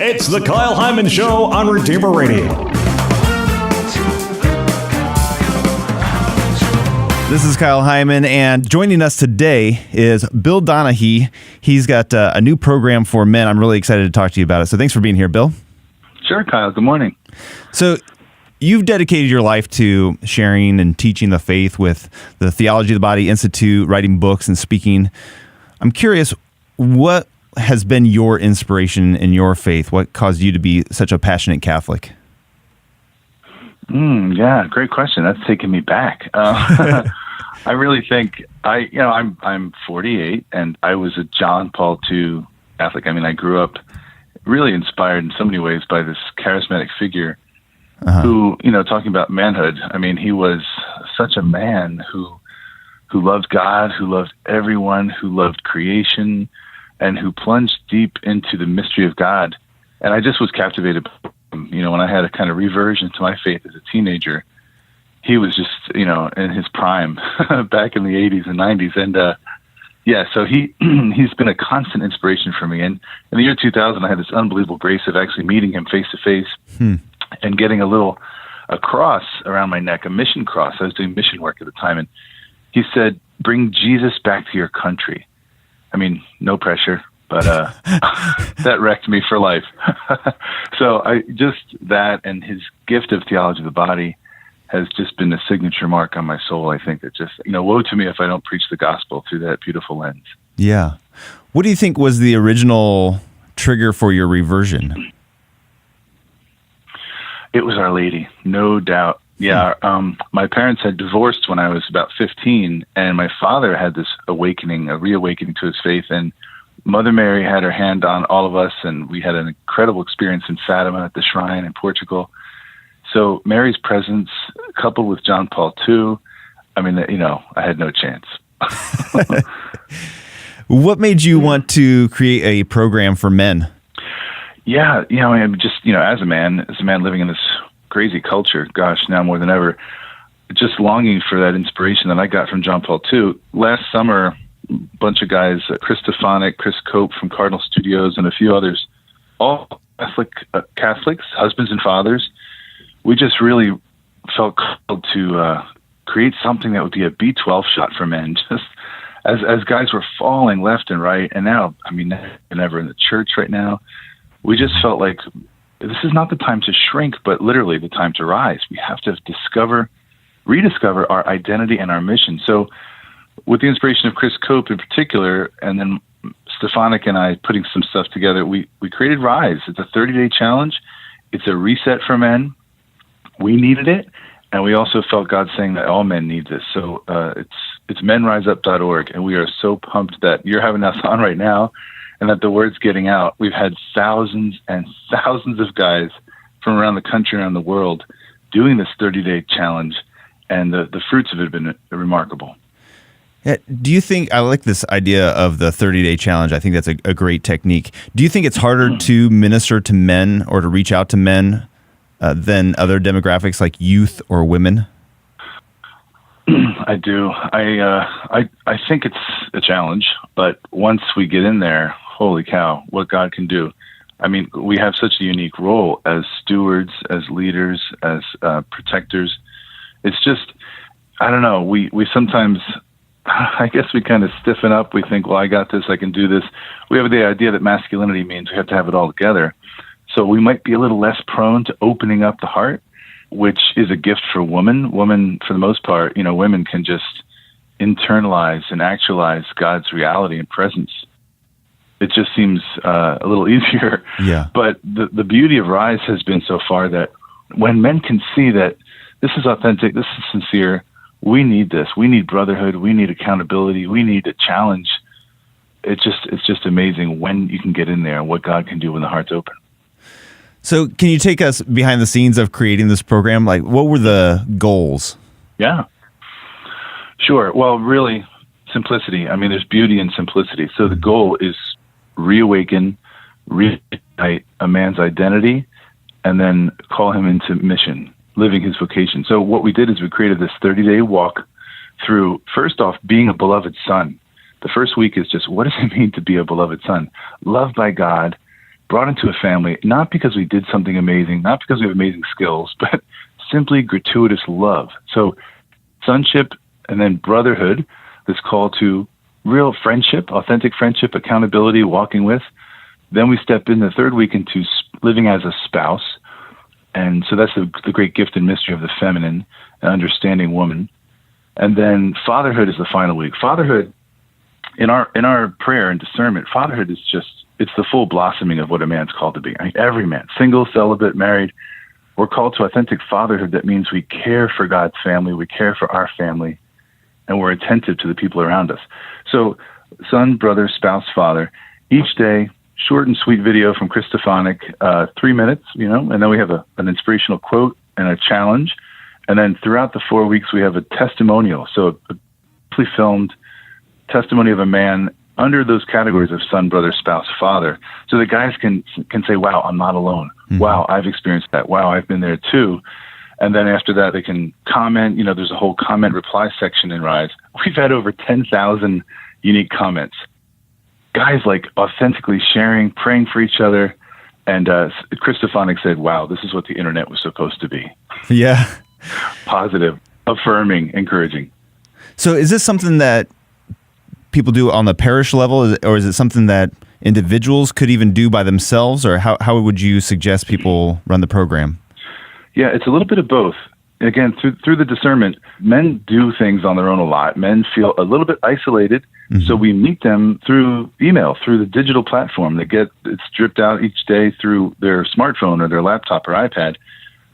It's the Kyle Hyman Show on Redeemer Radio. This is Kyle Hyman, and joining us today is Bill Donaghy. He's got a new program for men. I'm really excited to talk to you about it. So thanks for being here, Bill. Sure, Kyle. Good morning. So you've dedicated your life to sharing and teaching the faith with the Theology of the Body Institute, writing books and speaking. I'm curious, what has been your inspiration in your faith? What caused you to be such a passionate Catholic? Yeah, great question. That's taking me back. I really think I'm 48, and I was a John Paul II Catholic. I mean, I grew up really inspired in so many ways by this charismatic figure who, talking about manhood. I mean, he was such a man who loved God, who loved everyone, who loved creation, and who plunged deep into the mystery of God. And I just was captivated by him. When I had a kind of reversion to my faith as a teenager, he was just, in his prime back in the 80s and 90s. And, so he's been a constant inspiration for me. And in the year 2000, I had this unbelievable grace of actually meeting him face to face and getting a cross around my neck, a mission cross. I was doing mission work at the time. And he said, "Bring Jesus back to your country." I mean, no pressure, but that wrecked me for life. So that and his gift of theology of the body has just been a signature mark on my soul. I think that just, woe to me if I don't preach the gospel through that beautiful lens. Yeah. What do you think was the original trigger for your reversion? It was Our Lady, no doubt. Yeah. My parents had divorced when I was about 15, and my father had this a reawakening to his faith. And Mother Mary had her hand on all of us, and we had an incredible experience in Fatima at the shrine in Portugal. So Mary's presence, coupled with John Paul II, I mean, I had no chance. What made you want to create a program for men? Yeah, I'm just, as a man living in this crazy culture, gosh, now more than ever, just longing for that inspiration that I got from John Paul II. Last summer, a bunch of guys, Chris Stefanik, Chris Cope from Cardinal Studios, and a few others, all Catholics, husbands and fathers, we just really felt called to create something that would be a B12 shot for men, just as guys were falling left and right. And now, I mean, never in the church right now, we just felt like this is not the time to shrink, but literally the time to rise. We have to rediscover our identity and our mission. So with the inspiration of Chris Cope in particular, and then Stefanik and I putting some stuff together, we created Rise. It's a 30-day challenge. It's a reset for men. We needed it, and we also felt God saying that all men need this. So it's menriseup.org, and we are so pumped that you're having us on right now, and that the word's getting out. We've had thousands and thousands of guys from around the country, around the world, doing this 30-day challenge, and the fruits of it have been remarkable. Do you think, I like this idea of the 30-day challenge. I think that's a great technique. Do you think it's harder to minister to men or to reach out to men than other demographics like youth or women? I do. I think it's a challenge, but once we get in there, holy cow, what God can do. I mean, we have such a unique role as stewards, as leaders, as protectors. It's just, I don't know, we sometimes, I guess we kind of stiffen up. We think, well, I got this, I can do this. We have the idea that masculinity means we have to have it all together. So we might be a little less prone to opening up the heart, which is a gift for women. Women, for the most part, women can just internalize and actualize God's reality and presence. It just seems a little easier. Yeah. But the beauty of Rise has been so far that when men can see that this is authentic, this is sincere, we need this. We need brotherhood. We need accountability. We need a challenge. It's just amazing when you can get in there and what God can do when the heart's open. So can you take us behind the scenes of creating this program? Like, what were the goals? Yeah, sure. Well, really, simplicity. I mean, there's beauty in simplicity. So the goal is reawaken, reignite a man's identity, and then call him into mission, living his vocation. So what we did is we created this 30-day walk through, first off, being a beloved son. The first week is just, what does it mean to be a beloved son? Loved by God, brought into a family, not because we did something amazing, not because we have amazing skills, but simply gratuitous love. So sonship and then brotherhood, this call to real friendship, authentic friendship, accountability, walking with. Then we step in the third week into living as a spouse. And so that's the great gift and mystery of the feminine, an understanding woman. And then fatherhood is the final week. Fatherhood, in our prayer and discernment, fatherhood is it's the full blossoming of what a man's called to be. I mean, every man, single, celibate, married, we're called to authentic fatherhood. That means we care for God's family, we care for our family, and we're attentive to the people around us. So son, brother, spouse, father, each day, short and sweet video from Chris Stefanik, 3 minutes, and then we have an inspirational quote and a challenge. And then throughout the 4 weeks, we have a testimonial. So a beautifully filmed testimony of a man under those categories of son, brother, spouse, father. So the guys can say, wow, I'm not alone. Mm-hmm. Wow, I've experienced that. Wow, I've been there too. And then after that, they can comment. There's a whole comment reply section in Rise. We've had over 10,000 unique comments. Guys like authentically sharing, praying for each other. And Chris Stefanik said, wow, this is what the internet was supposed to be. Yeah. Positive, affirming, encouraging. So is this something that people do on the parish level, or is it something that individuals could even do by themselves, or how would you suggest people run the program? Yeah, it's a little bit of both. Again, through the discernment, men do things on their own a lot. Men feel a little bit isolated, mm-hmm. So we meet them through email, through the digital platform. It's dripped out each day through their smartphone or their laptop or iPad.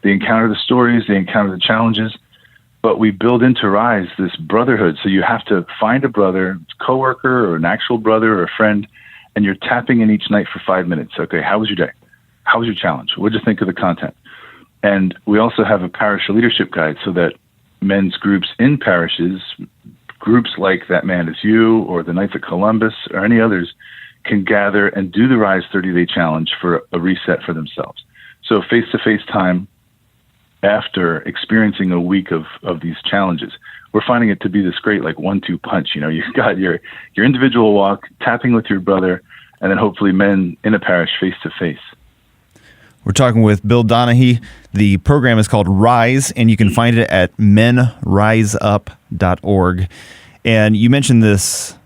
They encounter the stories, they encounter the challenges, but we build into Rise this brotherhood. So you have to find a brother, coworker, or an actual brother or a friend, and you're tapping in each night for 5 minutes. Okay, how was your day? How was your challenge? What did you think of the content? And we also have a parish leadership guide so that men's groups in parishes, groups like That Man Is You or the Knights of Columbus or any others, can gather and do the Rise 30-day challenge for a reset for themselves. So face-to-face time after experiencing a week of these challenges, we're finding it to be this great 1-2 punch. You've got your individual walk, tapping with your brother, and then hopefully men in a parish face-to-face. We're talking with Bill Donaghy. The program is called Rise, and you can find it at menriseup.org. And you mentioned this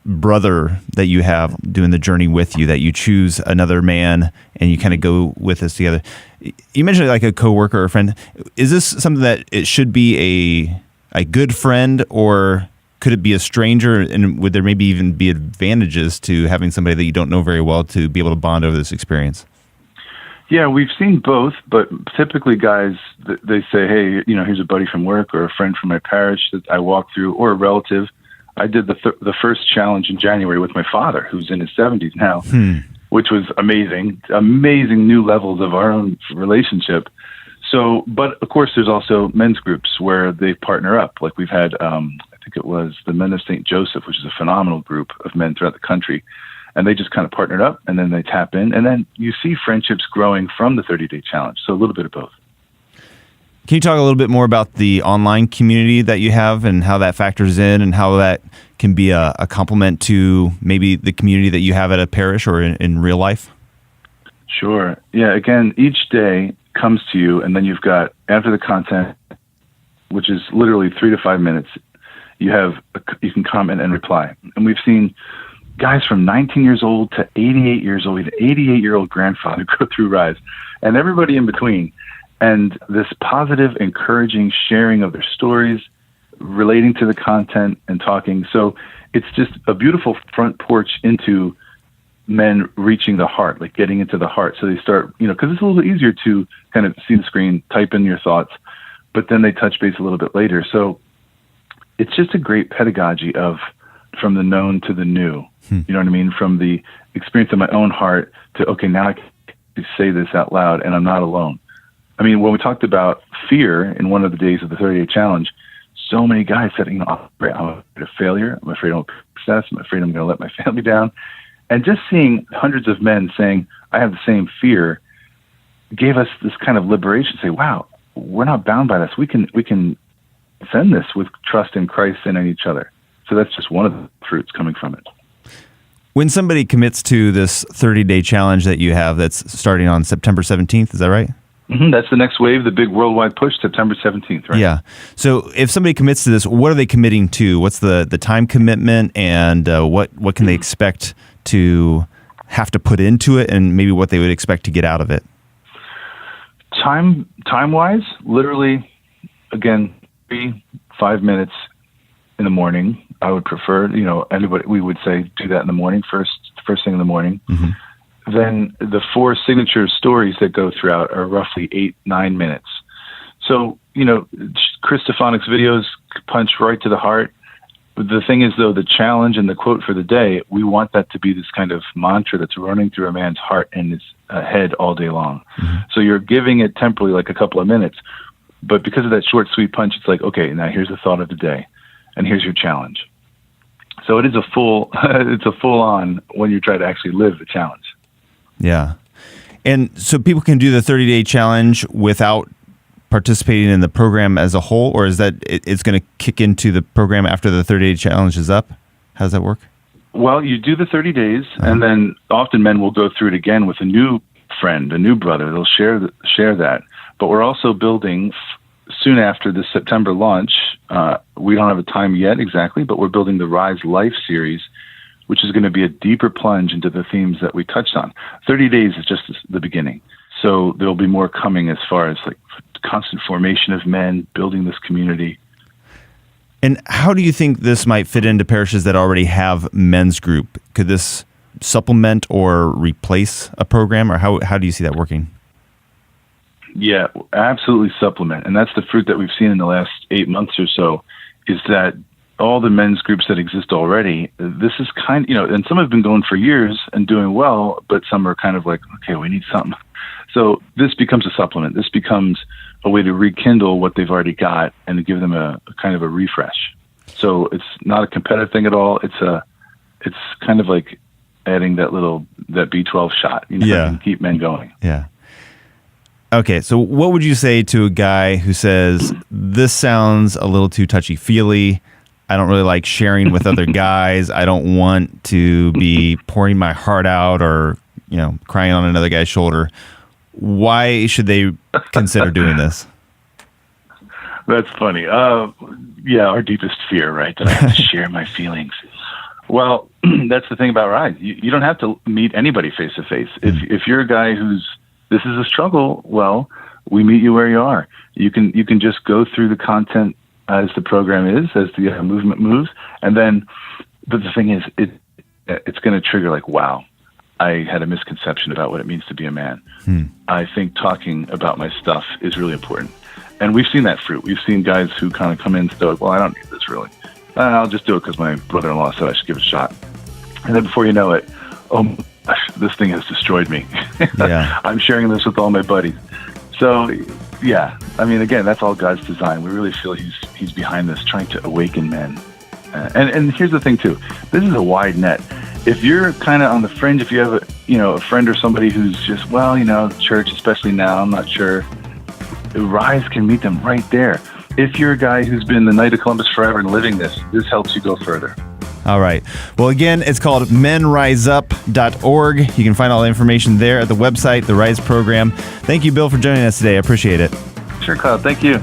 brother that you have doing the journey with you, that you choose another man and you kind of go with us together. You mentioned like a coworker or a friend. Is this something that it should be a good friend, or could it be a stranger? And would there maybe even be advantages to having somebody that you don't know very well to be able to bond over this experience? Yeah, we've seen both, but typically guys, they say, hey, here's a buddy from work or a friend from my parish that I walk through, or a relative. I did the first challenge in January with my father, who's in his 70s now, which was amazing new levels of our own relationship. So, but of course, there's also men's groups where they partner up. Like we've had, I think it was the Men of St. Joseph, which is a phenomenal group of men throughout the country. And they just kind of partnered up, and then they tap in. And then you see friendships growing from the 30-day challenge. So a little bit of both. Can you talk a little bit more about the online community that you have and how that factors in, and how that can be a complement to maybe the community that you have at a parish or in real life? Sure. Yeah, again, each day comes to you, and then you've got, after the content, which is literally 3 to 5 minutes, you can comment and reply. And we've seen guys from 19 years old to 88 years old, an 88-year-old grandfather go through Rise, and everybody in between. And this positive, encouraging sharing of their stories, relating to the content and talking. So it's just a beautiful front porch into men reaching the heart, like getting into the heart. So they start, because it's a little bit easier to kind of see the screen, type in your thoughts, but then they touch base a little bit later. So it's just a great pedagogy of from the known to the new. You know what I mean? From the experience of my own heart to, okay, now I can say this out loud and I'm not alone. I mean, when we talked about fear in one of the days of the 30-day challenge, so many guys said, I'm afraid of failure. I'm afraid of success. I'm afraid I'm going to let my family down. And just seeing hundreds of men saying, I have the same fear, gave us this kind of liberation. Say, wow, we're not bound by this. We can send this with trust in Christ and in each other. So that's just one of the fruits coming from it. When somebody commits to this 30-day challenge that you have that's starting on September 17th, is that right? Mm-hmm. That's the next wave, the big worldwide push, September 17th, right? Yeah. So if somebody commits to this, what are they committing to? What's the time commitment, and what can they expect to have to put into it, and maybe what they would expect to get out of it? Time-wise, literally, again, 3-5 minutes in the morning. I would prefer, anybody, we would say do that in the morning, first thing in the morning. Mm-hmm. Then the 4 signature stories that go throughout are roughly 8-9 minutes. So, Chris Stefanik's videos punch right to the heart. But the thing is, though, the challenge and the quote for the day, we want that to be this kind of mantra that's running through a man's heart and his head all day long. Mm-hmm. So you're giving it temporally, like a couple of minutes. But because of that short, sweet punch, it's like, okay, now here's the thought of the day, and here's your challenge. So it is it's a full on when you try to actually live the challenge. Yeah. And so people can do the 30-day challenge without participating in the program as a whole, or is that it's going to kick into the program after the 30-day challenge is up? How does that work? Well, you do the 30 days, and then often men will go through it again with a new friend, a new brother. They'll share that. But we're also building soon after the September launch. We don't have a time yet exactly, but we're building the Rise Life series, which is going to be a deeper plunge into the themes that we touched on. 30 days is just the beginning. So there'll be more coming as far as like constant formation of men, building this community. And how do you think this might fit into parishes that already have men's group? Could this supplement or replace a program, or how do you see that working? Yeah, absolutely supplement. And that's the fruit that we've seen in the last 8 months or so, is that all the men's groups that exist already, this is kind of, and some have been going for years and doing well, but some are kind of like, okay, we need something. So this becomes a supplement. This becomes a way to rekindle what they've already got and to give them a kind of a refresh. So it's not a competitive thing at all. It's kind of like adding that B12 shot, and keep men going. Yeah. Okay, so what would you say to a guy who says, this sounds a little too touchy-feely, I don't really like sharing with other guys, I don't want to be pouring my heart out or, crying on another guy's shoulder. Why should they consider doing this? That's funny. Our deepest fear, right? That I have to share my feelings. Well, that's the thing about Rise. You don't have to meet anybody face to face. If you're a guy this is a struggle, well, we meet you where you are. You can just go through the content as the program is, as the movement moves, and then. But the thing is, it's going to trigger like, wow, I had a misconception about what it means to be a man. I think talking about my stuff is really important, and we've seen that fruit. We've seen guys who kind of come in stoic. Well, I don't need this really. I'll just do it because my brother-in-law said I should give it a shot. And then before you know it, oh gosh, this thing has destroyed me. Yeah. I'm sharing this with all my buddies. So, yeah, I mean, again, that's all God's design. We really feel he's behind this, trying to awaken men. And here's the thing, too. This is a wide net. If you're kind of on the fringe, if you have a friend or somebody who's just, church, especially now, I'm not sure, Rise can meet them right there. If you're a guy who's been the Knight of Columbus forever and living this helps you go further. All right. Well, again, it's called menriseup.org. You can find all the information there at the website, the Rise program. Thank you, Bill, for joining us today. I appreciate it. Sure, Kyle. Thank you.